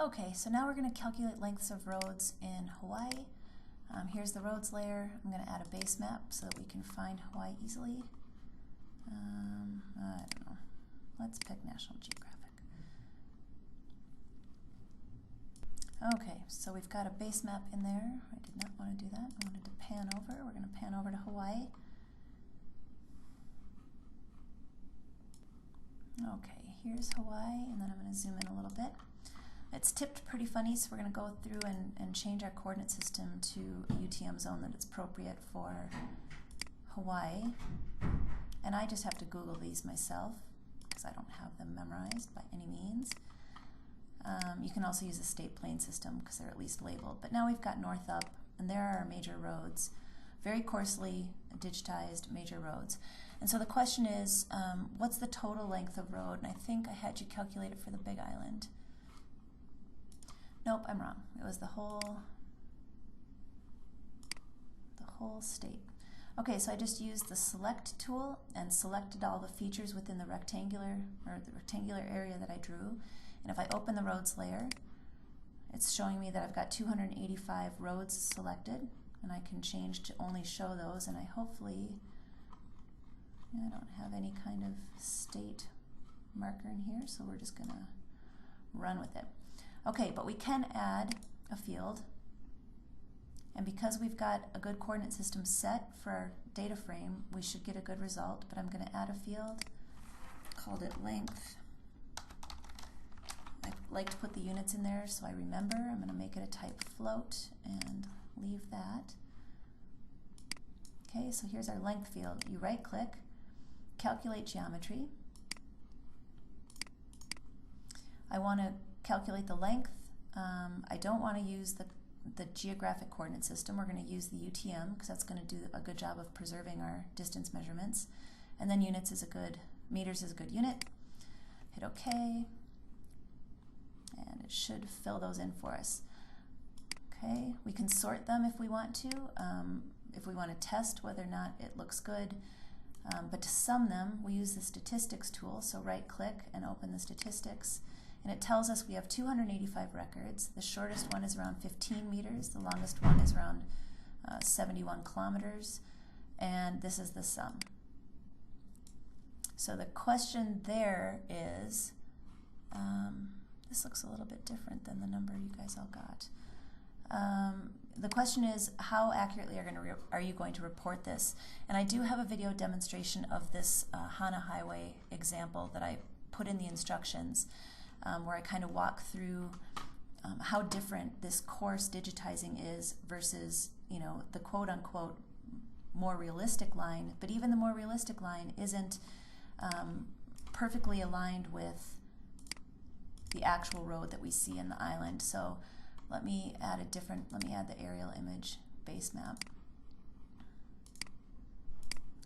Okay, so now we're going to calculate lengths of roads in Hawaii. Here's the roads layer. I'm going to add a base map so that we can find Hawaii easily. I don't know. Let's pick National Geographic. Okay, so we've got a base map in there. I did not want to do that. I wanted to pan over. We're going to pan over to Hawaii. Okay, here's Hawaii, and then I'm going to zoom in a little bit. It's tipped pretty funny, so we're going to go through and change our coordinate system to a UTM zone that is appropriate for Hawaii. And I just have to Google these myself because I don't have them memorized by any means. You can also use a state plane system because they're at least labeled. But now we've got north up, and there are our major roads, very coarsely digitized major roads. And so the question is, what's the total length of road? And I think I had you calculate it for the Big Island. Nope, I'm wrong. It was the whole state. Okay, so I just used the select tool and selected all the features within the rectangular area that I drew. And if I open the roads layer, it's showing me that I've got 285 roads selected, and I can change to only show those, and I don't have any kind of state marker in here, so we're just gonna run with it. Okay, but we can add a field, and because we've got a good coordinate system set for our data frame, we should get a good result. But I'm going to add a field, called it length. I like to put the units in there so I remember. I'm going to make it a type float and leave that. Okay, so here's our length field. You right click, calculate geometry. I want to calculate the length. I don't want to use the geographic coordinate system. We're going to use the UTM because that's going to do a good job of preserving our distance measurements. And then meters is a good unit. Hit OK. And it should fill those in for us. Okay, we can sort them if we want to, if we want to test whether or not it looks good. But to sum them, we use the statistics tool. So right click and open the statistics. And it tells us we have 285 records. The shortest one is around 15 meters. The longest one is around 71 kilometers. And this is the sum. So the question there is, this looks a little bit different than the number you guys all got. The question is, how accurately are you going to report this? And I do have a video demonstration of this Hana Highway example that I put in the instructions. Where I kind of walk through how different this coarse digitizing is versus, the quote-unquote more realistic line. But even the more realistic line isn't perfectly aligned with the actual road that we see in the island. So let me add the aerial image base map.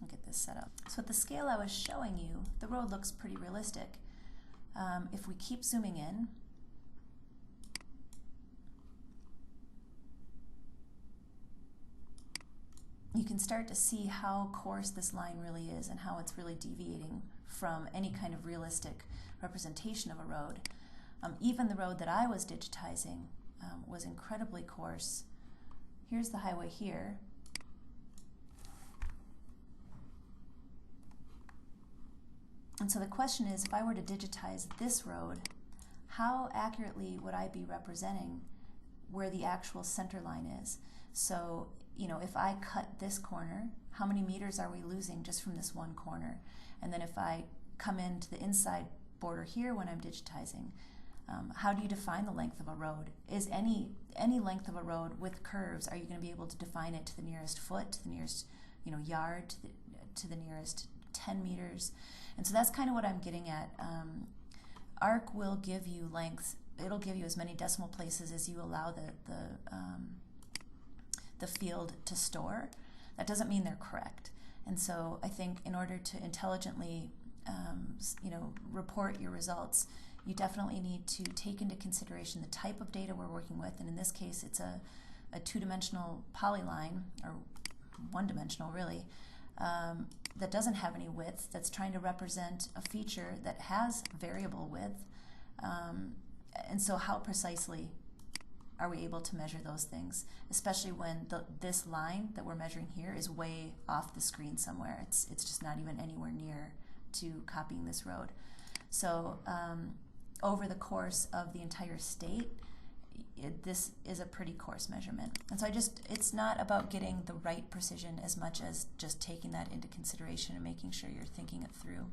I'll get this set up. So at the scale I was showing you, the road looks pretty realistic. If we keep zooming in, you can start to see how coarse this line really is and how it's really deviating from any kind of realistic representation of a road. Even the road that I was digitizing was incredibly coarse. Here's the highway here. And so the question is, if I were to digitize this road, how accurately would I be representing where the actual center line is? So, if I cut this corner, how many meters are we losing just from this one corner? And then if I come into the inside border here when I'm digitizing, how do you define the length of a road? Is any length of a road with curves, are you going to be able to define it to the nearest foot, to the nearest yard, to the nearest 10 meters? And so that's kind of what I'm getting at. ARC will give you lengths. It'll give you as many decimal places as you allow the field to store. That doesn't mean they're correct. And so I think in order to intelligently report your results, you definitely need to take into consideration the type of data we're working with. And in this case, it's a two-dimensional polyline, or one-dimensional really, that doesn't have any width, that's trying to represent a feature that has variable width, and so how precisely are we able to measure those things, especially when this line that we're measuring here is way off the screen somewhere. It's just not even anywhere near to copying this road. So over the course of the entire state, this is a pretty coarse measurement. And so it's not about getting the right precision as much as just taking that into consideration and making sure you're thinking it through.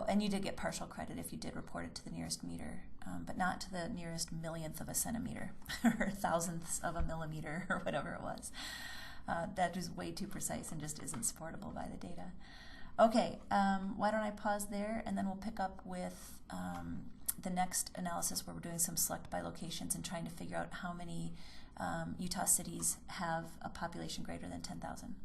And you did get partial credit if you did report it to the nearest meter, but not to the nearest millionth of a centimeter or thousandths of a millimeter or whatever it was. That is way too precise and just isn't supportable by the data. Okay, why don't I pause there, and then we'll pick up with the next analysis where we're doing some select by locations and trying to figure out how many Utah cities have a population greater than 10,000.